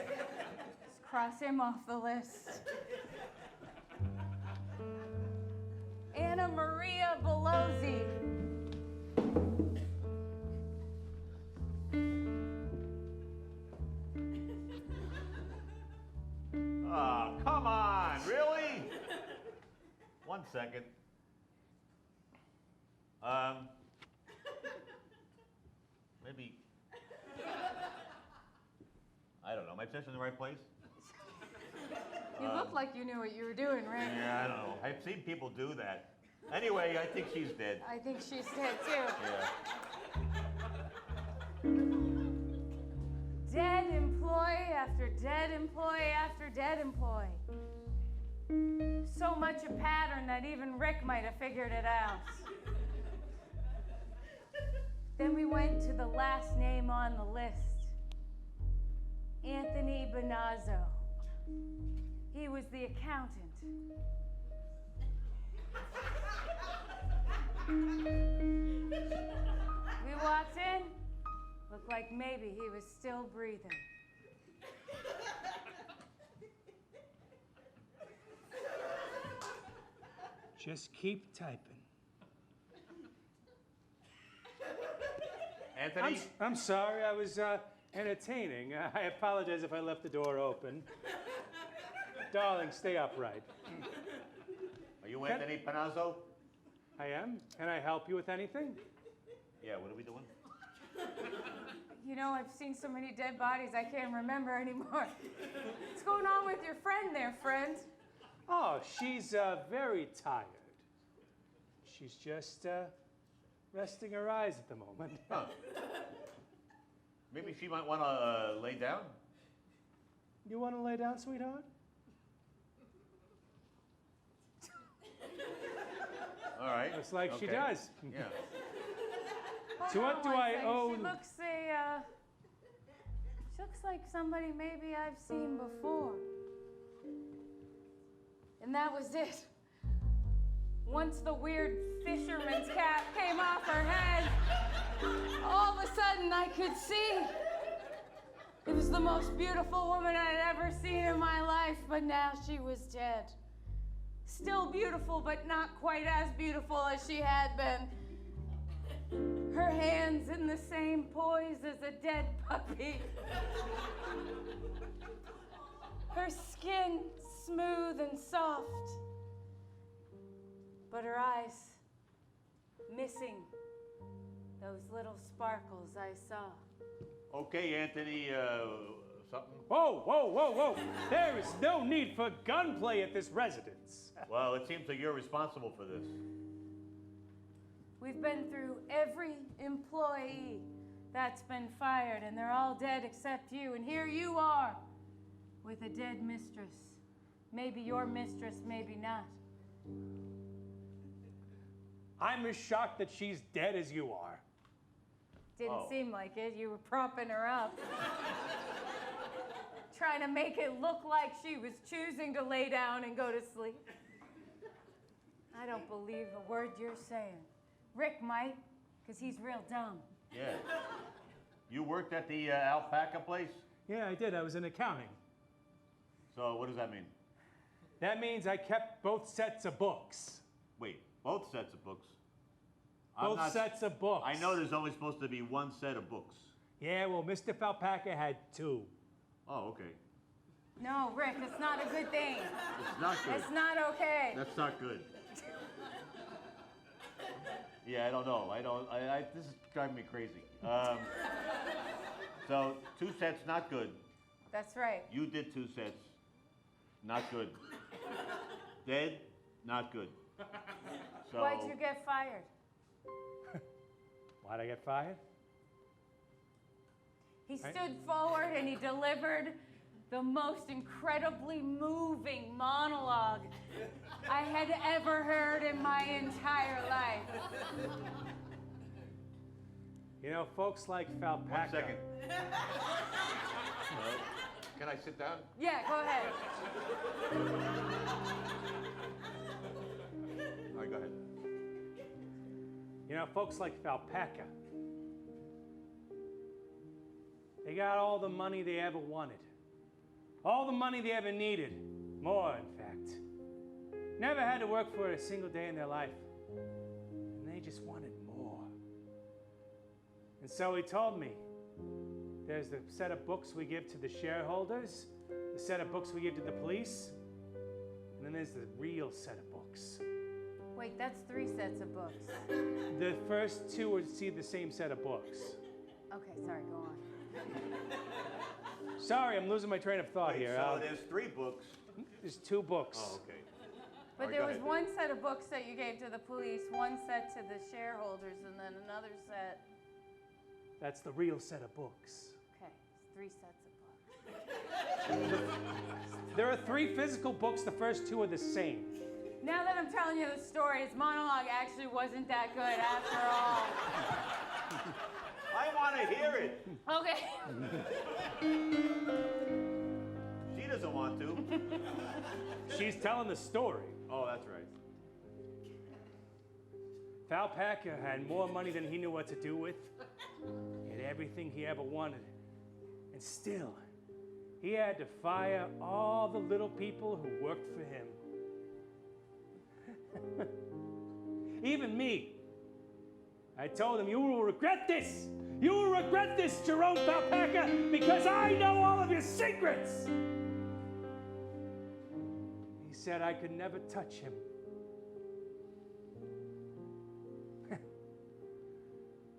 cross him off the list. Anna Maria Belozzi. Oh, come on, really? 1 second. Maybe. I don't know. Am I positioned in the right place? You look like you knew what you were doing, Rick. Yeah, I don't know. I've seen people do that. Anyway, I think she's dead. I think she's dead too. Yeah. Dead employee after dead employee after dead employee. So much a pattern that even Rick might have figured it out. Then we went to the last name on the list. Anthony Bonazzo. He was the accountant. We walked in, looked like maybe he was still breathing. Just keep typing. Anthony? I'm sorry, I was entertaining. I apologize if I left the door open. Darling, stay upright. Are you Anthony Panazzo? I am. Can I help you with anything? Yeah, what are we doing? You know, I've seen so many dead bodies I can't remember anymore. What's going on with your friend there, friend? Oh, she's very tired. She's just resting her eyes at the moment. Huh. Maybe she might want to lay down? You want to lay down, sweetheart? All right. Looks like she Okay. does. Yeah. So what do I owe? She looks like somebody maybe I've seen before. And that was it. Once the weird fisherman's cap came off her head, all of a sudden I could see. It was the most beautiful woman I'd ever seen in my life, but now she was dead. Still beautiful, but not quite as beautiful as she had been. Her hands in the same poise as a dead puppy. Her skin smooth and soft, but her eyes missing those little sparkles I saw. Okay, Anthony, something? Whoa, whoa, whoa, whoa! There is no need for gunplay at this residence. Well, it seems that you're responsible for this. We've been through every employee that's been fired, and they're all dead except you. And here you are with a dead mistress. Maybe your mistress, maybe not. I'm as shocked that she's dead as you are. Didn't seem like it. You were propping her up. Trying to make it look like she was choosing to lay down and go to sleep. I don't believe a word you're saying. Rick might, because he's real dumb. Yeah. You worked at the alpaca place? Yeah, I did. I was in accounting. So what does that mean? That means I kept both sets of books. Wait, both sets of books? Both sets of books. I know there's only supposed to be one set of books. Yeah, well, Mr. Falpaca had two. Oh, okay. No, Rick, it's not a good thing. It's not good. It's not okay. That's not good. Yeah, I don't know. This is driving me crazy. So, 2 sets, not good. That's right. You did 2 sets, not good. Dead, not good. So, Why'd you get fired? Why'd I get fired? He stood forward and he delivered the most incredibly moving monologue I had ever heard in my entire life. You know, folks like Falpaca. 1 second. Can I sit down? Yeah, go ahead. All right, go ahead. You know, folks like Falpaca. They got all the money they ever wanted. All the money they ever needed. More, in fact. Never had to work for it a single day in their life. And they just wanted more. And so he told me, there's the set of books we give to the shareholders, the set of books we give to the police, and then there's the real set of books. Wait, that's 3 sets of books. The first 2 would see the same set of books. Okay, sorry, go on. Sorry, I'm losing my train of thought here. So there's 3 books. There's 2 books. Oh, okay. But All right, there go was ahead. 1 set of books that you gave to the police, 1 set to the shareholders, and then another set That's the real set of books. Okay, it's 3 sets of books. There are 3 physical books. The first 2 are the same. Now that I'm telling you the story, his monologue actually wasn't that good after all. I want to hear it. Okay. She doesn't want to. She's telling the story. Oh, that's right. Alpaca had more money than he knew what to do with. He had everything he ever wanted. And still, he had to fire all the little people who worked for him. Even me. I told him, you will regret this. You will regret this, Jerome Alpaca, because I know all of your secrets. He said I could never touch him.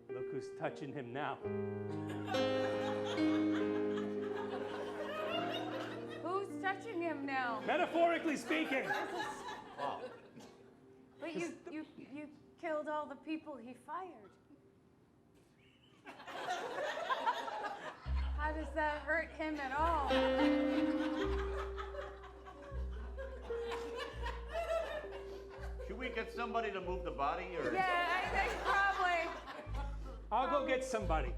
Look who's touching him now. Who's touching him now? Metaphorically speaking. Wow. But you killed all the people he fired. How does that hurt him at all? Should we get somebody to move the body, or? Yeah, I think probably. I'll go get somebody.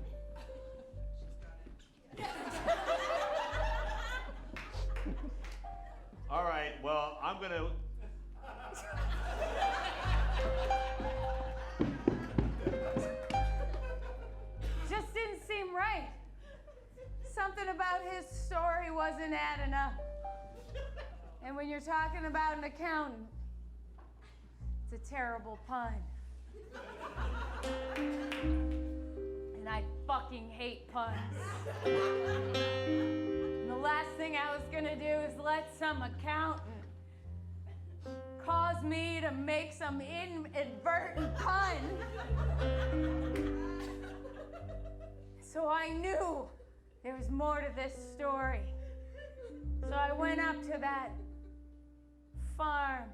All right. Well, I'm gonna. Just didn't seem right. Something about his story wasn't adding up. And when you're talking about an accountant, it's a terrible pun. And I fucking hate puns. And the last thing I was gonna do is let some accountant cause me to make some inadvertent pun. So I knew there was more to this story. So I went up to that farm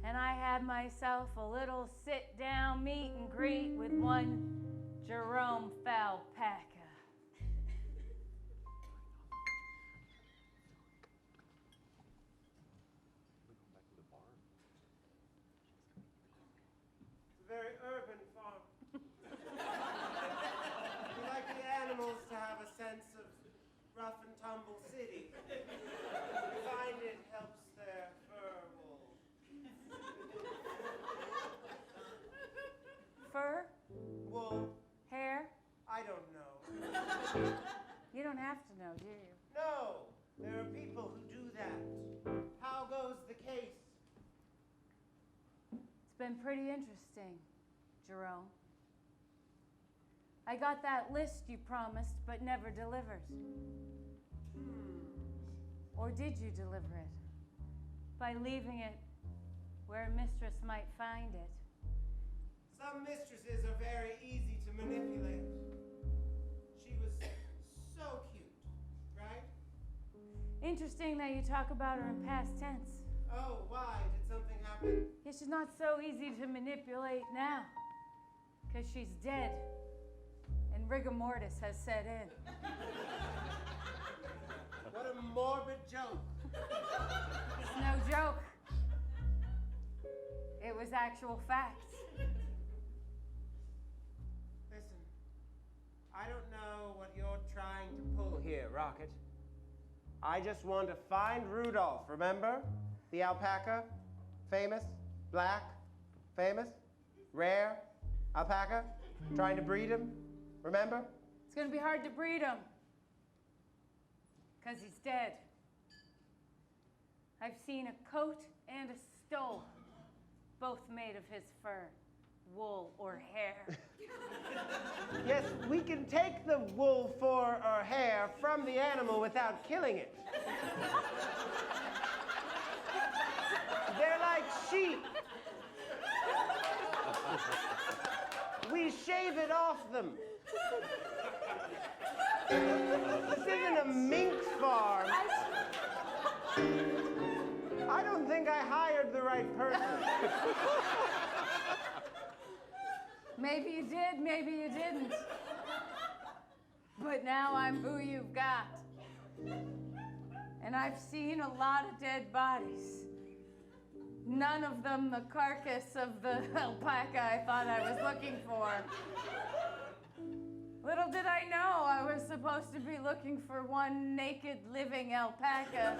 and I had myself a little sit-down meet and greet with one Jerome Alpaca. It's a very urban farm. We like the animals to have a sense of rough and tumble city. We find it helps their fur wool. Fur? Wool? Hair? I don't know. You don't have to know, do you? No, there are people who do that. How goes the case? It's been pretty interesting, Jerome. I got that list you promised but never delivered. Or did you deliver it? By leaving it where a mistress might find it. Some mistresses are very easy to manipulate. She was so cute, right? Interesting that you talk about her in past tense. Oh, why? Did something happen? Yeah, she's not so easy to manipulate now. Because she's dead. And rigor mortis has set in. What a morbid joke. It's no joke. It was actual facts. Listen, I don't know what you're trying to pull here, Rocket. I just want to find Rudolph, remember? The alpaca? Famous? Black? Famous? Rare? Alpaca? Trying to breed him? Remember? It's gonna be hard to breed him. Because he's dead. I've seen a coat and a stole, both made of his fur, wool or hair. Yes, we can take the wool, fur, or hair from the animal without killing it. They're like sheep. We shave it off them. This isn't a minx farm. I don't think I hired the right person. Maybe you did, maybe you didn't. But now I'm who you've got. And I've seen a lot of dead bodies. None of them the carcass of the alpaca I thought I was looking for. Little did I know I was supposed to be looking for one naked living alpaca.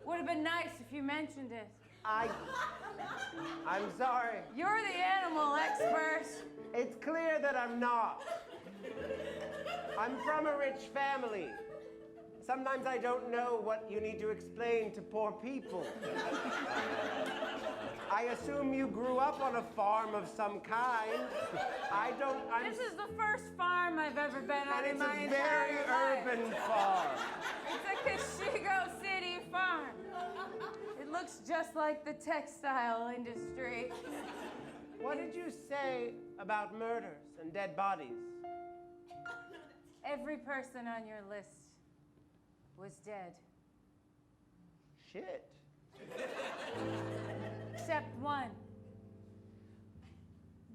Would have been nice if you mentioned it. I'm sorry. You're the animal expert. It's clear that I'm not. I'm from a rich family. Sometimes I don't know what you need to explain to poor people. I assume you grew up on a farm of some kind. This is the first farm I've ever been on in my And it's a entire very life. urban farm. It's a Kashigo City farm. It looks just like the textile industry. What did you say about murders and dead bodies? Every person on your list was dead. Shit. Except one.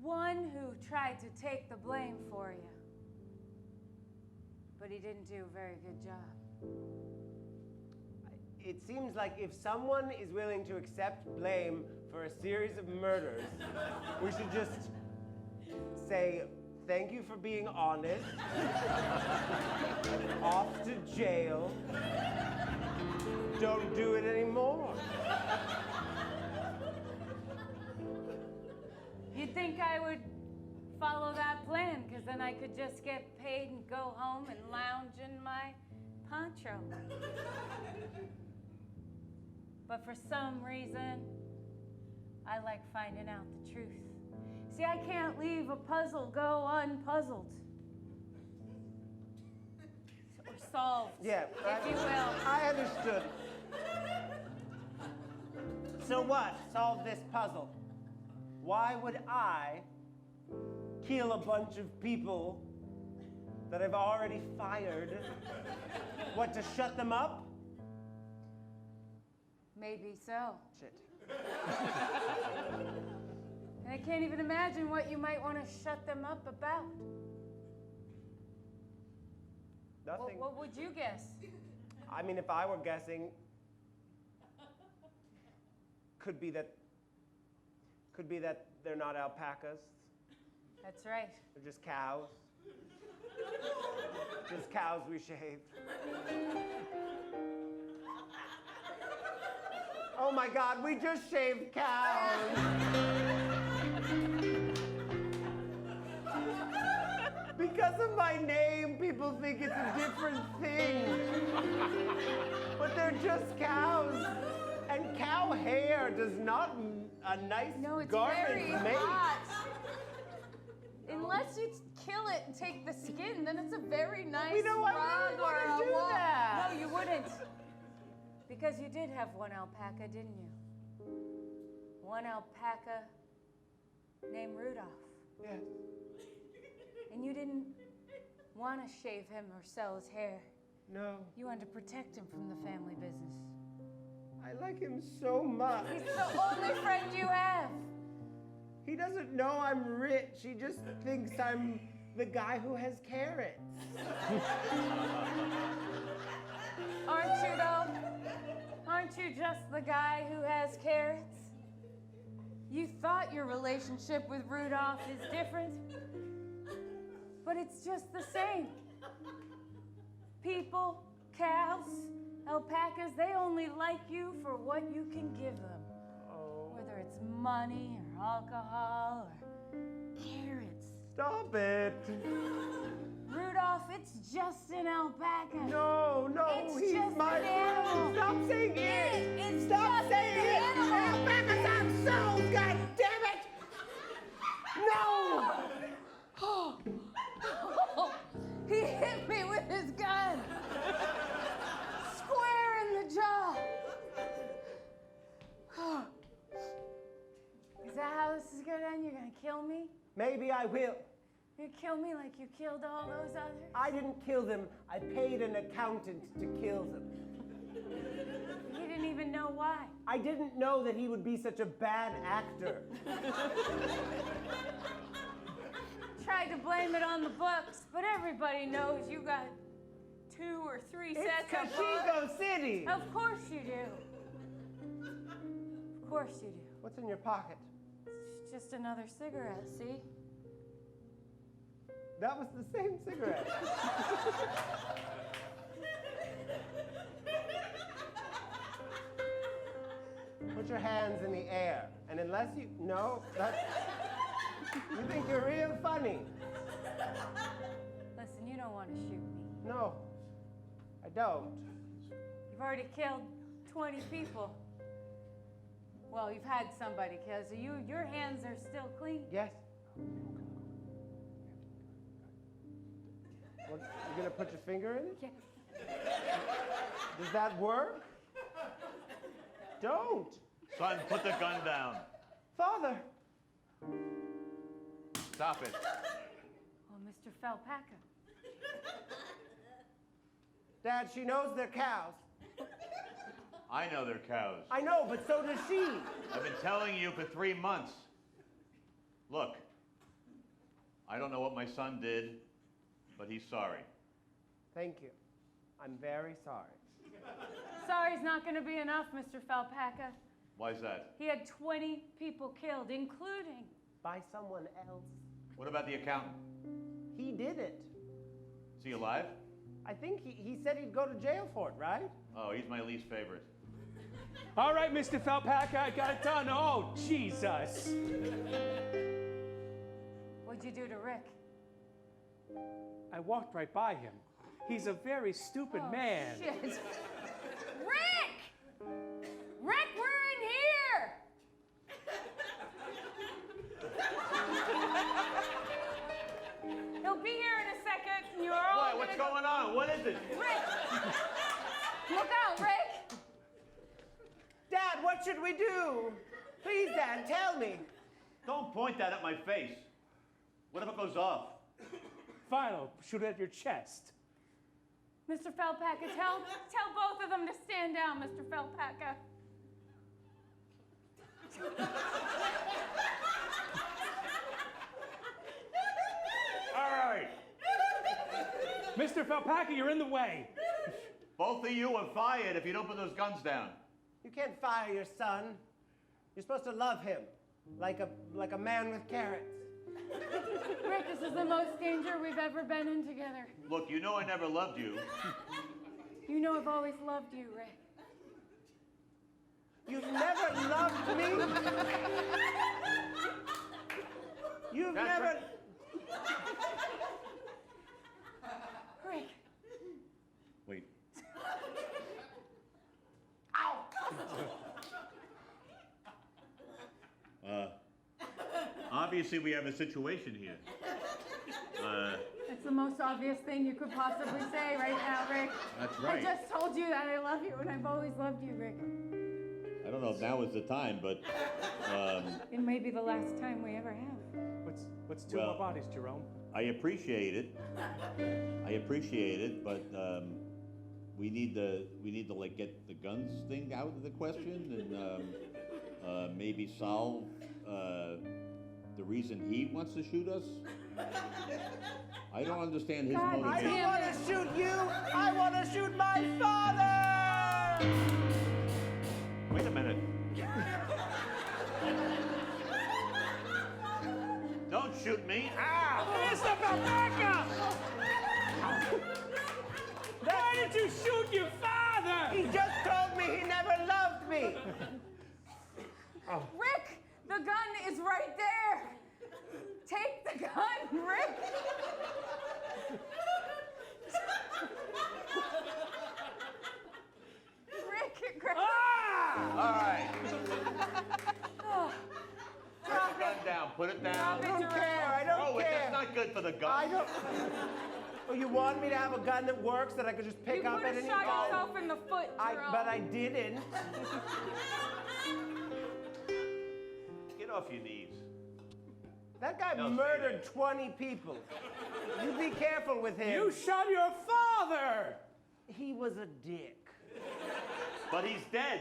One who tried to take the blame for you. But he didn't do a very good job. It seems like if someone is willing to accept blame for a series of murders, we should just say, thank you for being honest. Off to jail. Don't do it anymore. You'd think I would follow that plan, because then I could just get paid and go home and lounge in my poncho. But for some reason, I like finding out the truth. See, I can't leave a puzzle go unpuzzled. Or solved, Yeah, if you will. I understood. So what? Solve this puzzle. Why would I kill a bunch of people that I've already fired? What, to shut them up? Maybe so. Shit. And I can't even imagine what you might want to shut them up about. Nothing. What would you guess? I mean, if I were guessing, could be that they're not alpacas. That's right. They're just cows. Just cows we shaved. Oh my God, we just shaved cows. Because of my name, people think it's a different thing. But they're just cows. And cow hair does not a nice No, it's garment very make. hot. Unless you kill it and take the skin, then it's a very nice You know, I rug really or wanna a do wool. that. No, you wouldn't. Because you did have one alpaca, didn't you? One alpaca named Rudolph. Yes. And you didn't want to shave him or sell his hair. No, You wanted to protect him from the family business. I like him so much. He's the only friend you have. He doesn't know I'm rich. He just thinks I'm the guy who has carrots. Aren't you, though? Aren't you just the guy who has carrots? You thought your relationship with Rudolph is different, but it's just the same. People, cows, alpacas, they only like you for what you can give them. Whether it's money or alcohol or carrots. Stop it. Rudolph, it's just an alpaca. No, It's he's just my an animal. friend. Stop saying it. It's Stop just saying an it. animal. Alpacas have souls, god damn it. No. He hit me with his gun. Square in the jaw. Is that how this is gonna end? You're gonna kill me? Maybe I will. You kill me like you killed all those others? I didn't kill them. I paid an accountant to kill them. You didn't even know why. I didn't know that he would be such a bad actor. Tried to blame it on the books, but everybody knows you got 2 or 3 sets It's of books. Kashigo City. Of course you do. Of course you do. What's in your pocket? It's just another cigarette, see? That was the same cigarette. Put your hands in the air. And unless you, no, that's, you think you're real funny. Listen, you don't want to shoot me. No, I don't. You've already killed 20 people. Well, you've had somebody killed, so your hands are still clean. Yes. What, you're gonna put your finger in it? Yes. Does that work? Don't. Son, put the gun down. Father. Stop it. Oh, Mr. Falpaca. Dad, she knows they're cows. I know they're cows. I know, but so does she. I've been telling you for 3 months. Look, I don't know what my son did, but he's sorry. Thank you. I'm very sorry. Sorry's not going to be enough, Mr. Falpaca. Why's that? He had 20 people killed, including... By someone else. What about the accountant? He did it. Is he alive? I think he said he'd go to jail for it, right? Oh, he's my least favorite. All right, Mr. Falpaca, I got it done. Oh, Jesus. What'd you do to Rick? I walked right by him. He's a very stupid man. Shit. Rick! Rick, we're in here! He'll be here in a second. You're all What? What's going on? What is it? Rick! Look out, Rick! Dad, what should we do? Please, Dad, tell me. Don't point that at my face. What if it goes off? Fine, I'll shoot it at your chest. Mr. Falpaca, tell both of them to stand down, Mr. Falpaca. All right. Mr. Falpaca, you're in the way. Both of you are fired if you don't put those guns down. You can't fire your son. You're supposed to love him, like a man with carrots. Rick, this is the most danger we've ever been in together. Look, you know I never loved you. You know I've always loved you, Rick. You've never loved me. You've That's never. right. Rick. Wait. Obviously we have a situation here. That's the most obvious thing you could possibly say right now, Rick. That's right. I just told you that I love you, and I've always loved you, Rick. I don't know if now is the time, but It may be the last time we ever have. What's 2 Well- more bodies, Jerome? I appreciate it. But we need to like get the guns thing out of the question and maybe solve the reason he wants to shoot us. I don't understand his God, I motivation. don't want to shoot you. I want to shoot my father. Wait a minute. Don't shoot me. Ow! Mr. Falpaca! Why did you shoot your father? He just told me he never loved me. Rick, the gun is right there. Take the gun, Rick. Rick, grab All right. Oh, Put the gun down. Put it down. I don't care. I don't Oh, care. that's not good for the gun. I don't. Oh, you want me to have a gun that works that I could just pick you up would at have any shot time? yourself in the foot, Jerome. But I didn't. Get off your knees. That guy No, murdered 20 people. You be careful with him. You shot your father! He was a dick. But he's dead.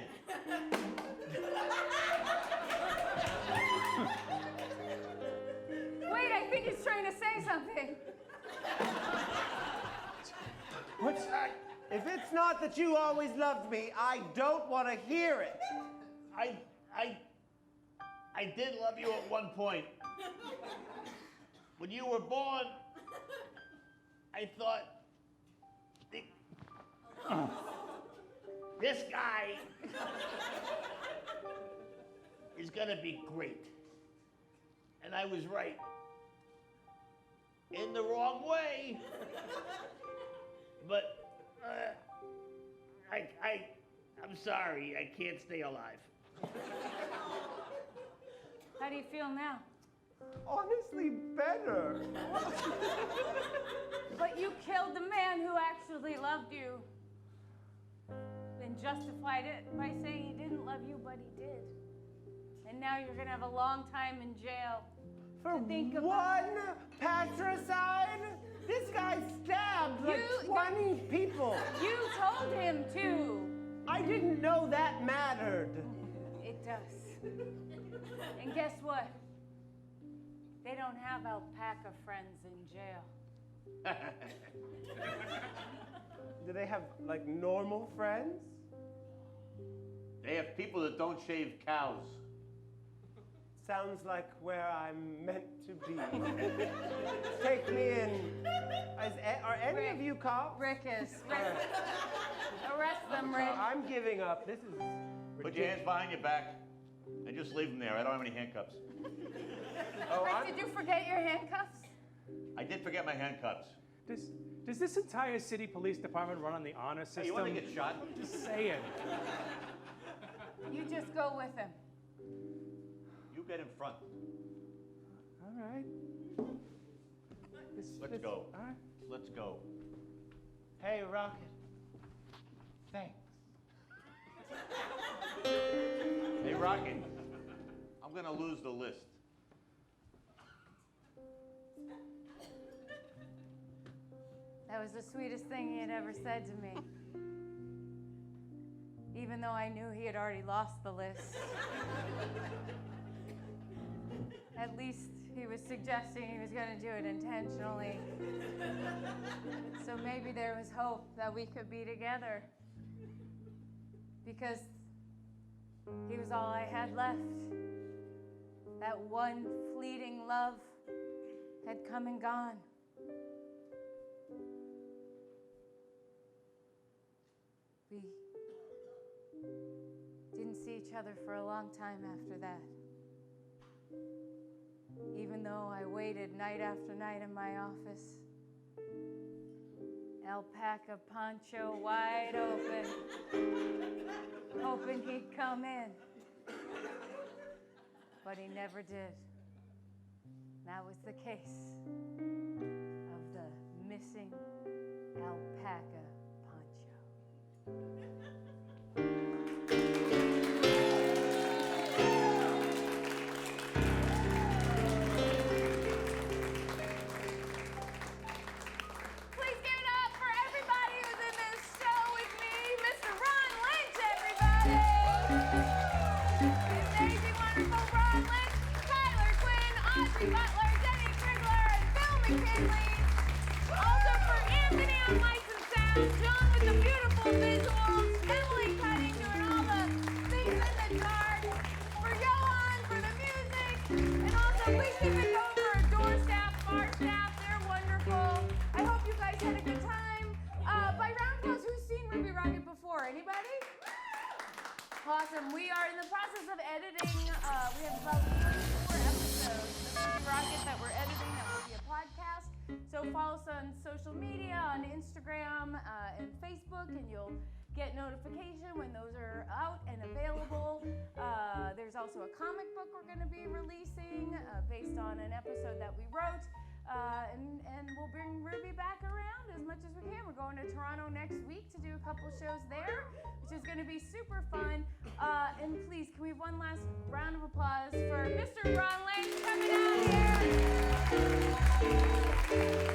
Wait, I think he's trying to say something. What? If it's not that you always loved me, I don't want to hear it. I did love you at one point. When you were born, I thought, this guy is gonna be great. And I was right. In the wrong way. But I'm sorry, I can't stay alive. How do you feel now? Honestly, better. But you killed the man who actually loved you. Then justified it by saying he didn't love you, but he did. And now you're gonna have a long time in jail. For think about- one patricide? This guy stabbed like 20 people. You told him to. I didn't know that mattered. It does. And guess what? They don't have alpaca friends in jail. Do they have, like, normal friends? They have people that don't shave cows. Sounds like where I'm meant to be. Take me in. Are any of you cops? Rick is. Arrest them, Rick. I'm giving up. This is Put your hands behind your back and just leave them there. I don't have any handcuffs. Rick, did you forget your handcuffs? I did forget my handcuffs. Does this entire city police department run on the honor system? Hey, you want to get shot? I'm just saying. You just go with him. You get in front. All right. Let's go. All right. Let's go. Hey, Rocket. Thanks. Hey, Rocket. I'm going to lose the list. That was the sweetest thing he had ever said to me. Even though I knew he had already lost the list. At least he was suggesting he was going to do it intentionally. So maybe there was hope that we could be together. Because he was all I had left. That one fleeting love had come and gone. We didn't see each other for a long time after that. Even though I waited night after night in my office, alpaca poncho wide open, hoping he'd come in. But he never did. That was the case of the missing alpaca poncho. Please give it up for everybody who's in this show with me. Mr. Ron Lynch, everybody. Miss Daisy Wonderful, Ron Lynch, Tyler Quinn, Audrey Butler, Criglar, and Phil McKinley. Also for Anthony on lights and sound, John with the beautiful visuals, Emily Cunning doing all the things in the dark, for Johan for the music, and also please keep it going for our door staff, bar staff, they're wonderful. I hope you guys had a good time. By round of applause, who's seen Ruby Rocket before? Anybody? Awesome. We are in the process of editing. We have about 34 episodes of Ruby Rocket that we're editing that will be a podcast. So follow us on social media, on Instagram and Facebook, and you'll get notification when those are out and available. There's also a comic book we're going to be releasing based on an episode that we wrote. And we'll bring Ruby back around as much as we can. We're going to Toronto next week to do a couple shows there, which is going to be super fun. And please, can we have one last round of applause for Mr. Ron Lynch coming out here?